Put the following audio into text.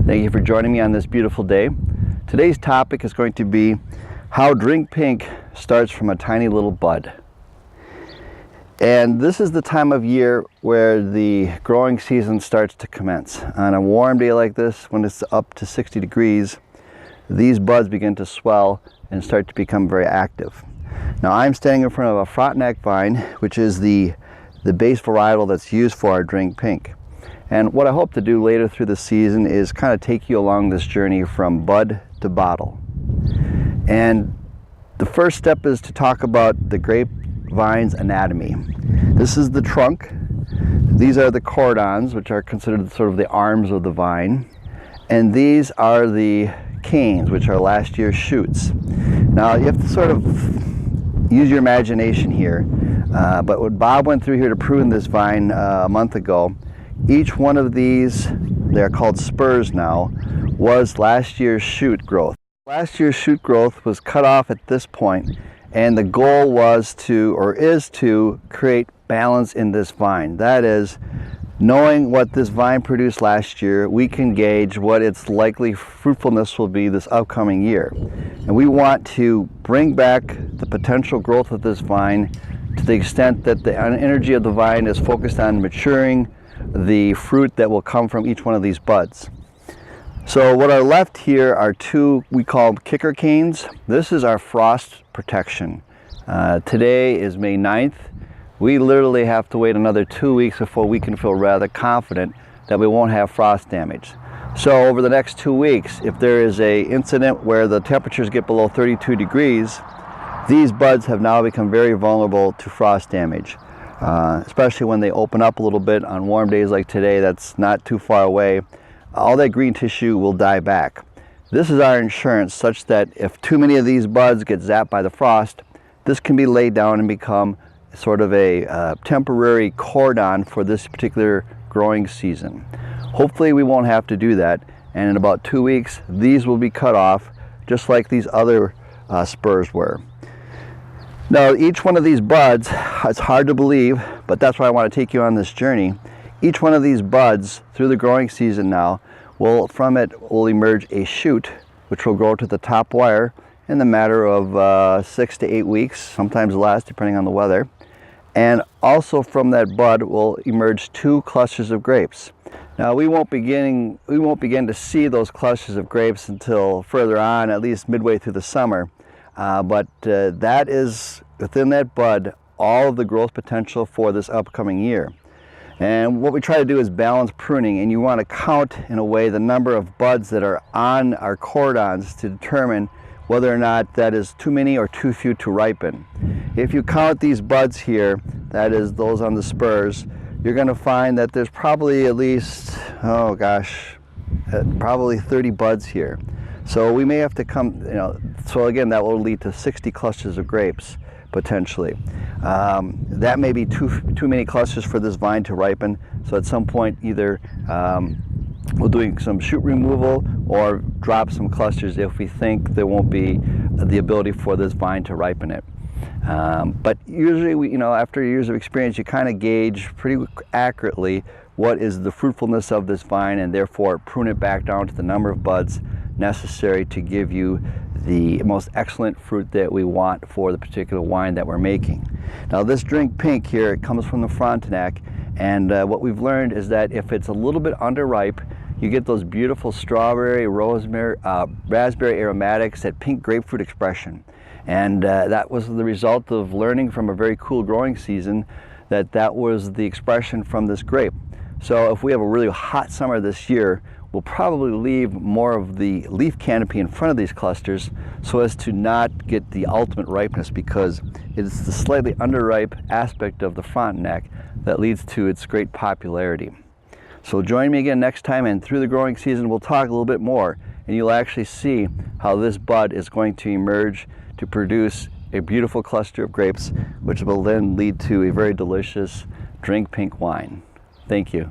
Thank you for joining me on this beautiful day. Today's topic is going to be how Drink Pink starts from a tiny little bud. And this is the time of year where the growing season starts to commence. On a warm day like this, when it's up to 60 degrees, these buds begin to swell and start to become very active. Now I'm standing in front of a Frontenac vine, which is the base varietal that's used for our Drink Pink. And what I hope to do later through the season is kind of take you along this journey from bud to bottle. And the first step is to talk about the grapevine's anatomy. This is the trunk. These are the cordons, which are considered sort of the arms of the vine. And these are the canes, which are last year's shoots. Now you have to sort of use your imagination here. But when Bob went through here to prune this vine a month ago, each one of these, they're called spurs now, was last year's shoot growth. Last year's shoot growth was cut off at this point, and the goal was to, or is to, create balance in this vine. That is, knowing what this vine produced last year, we can gauge what its likely fruitfulness will be this upcoming year. And we want to bring back the potential growth of this vine to the extent that the energy of the vine is focused on maturing the fruit that will come from each one of these buds. So what are left here are two we call kicker canes. This is our frost protection. Today is May 9th. We literally have to wait another 2 weeks before we can feel rather confident that we won't have frost damage. So over the next 2 weeks, if there is an incident where the temperatures get below 32 degrees, these buds have now become very vulnerable to frost damage. Especially when they open up a little bit on warm days like today, that's not too far away. All that green tissue will die back. This is our insurance, such that if too many of these buds get zapped by the frost, this can be laid down and become sort of a temporary cordon for this particular growing season. Hopefully we won't have to do that, and in about 2 weeks these will be cut off just like these other spurs were. Now each one of these buds, it's hard to believe, but that's why I want to take you on this journey. Each one of these buds through the growing season now, from it will emerge a shoot which will grow to the top wire in the matter of 6 to 8 weeks, sometimes less depending on the weather. And also from that bud will emerge 2 clusters of grapes. Now we won't begin to see those clusters of grapes until further on, at least midway through the summer. But that is, within that bud, all of the growth potential for this upcoming year. And what we try to do is balance pruning, and you want to count, in a way, the number of buds that are on our cordons to determine whether or not that is too many or too few to ripen. If you count these buds here, that is those on the spurs, you're going to find that there's probably at least, probably 30 buds here. So we may have to come, so again, that will lead to 60 clusters of grapes, potentially. That may be too many clusters for this vine to ripen, so at some point either we'll do some shoot removal or drop some clusters if we think there won't be the ability for this vine to ripen it. But usually, after years of experience, you kind of gauge pretty accurately what is the fruitfulness of this vine, and therefore prune it back down to the number of buds necessary to give you the most excellent fruit that we want for the particular wine that we're making. Now this Drink Pink here, it comes from the Frontenac, and what we've learned is that if it's a little bit underripe, you get those beautiful strawberry, rosemary, raspberry aromatics, that pink grapefruit expression. And that was the result of learning from a very cool growing season that was the expression from this grape. So if we have a really hot summer this year, we'll probably leave more of the leaf canopy in front of these clusters so as to not get the ultimate ripeness, because it's the slightly underripe aspect of the Frontenac that leads to its great popularity. So join me again next time, and through the growing season we'll talk a little bit more, and you'll actually see how this bud is going to emerge to produce a beautiful cluster of grapes, which will then lead to a very delicious Drink Pink wine. Thank you.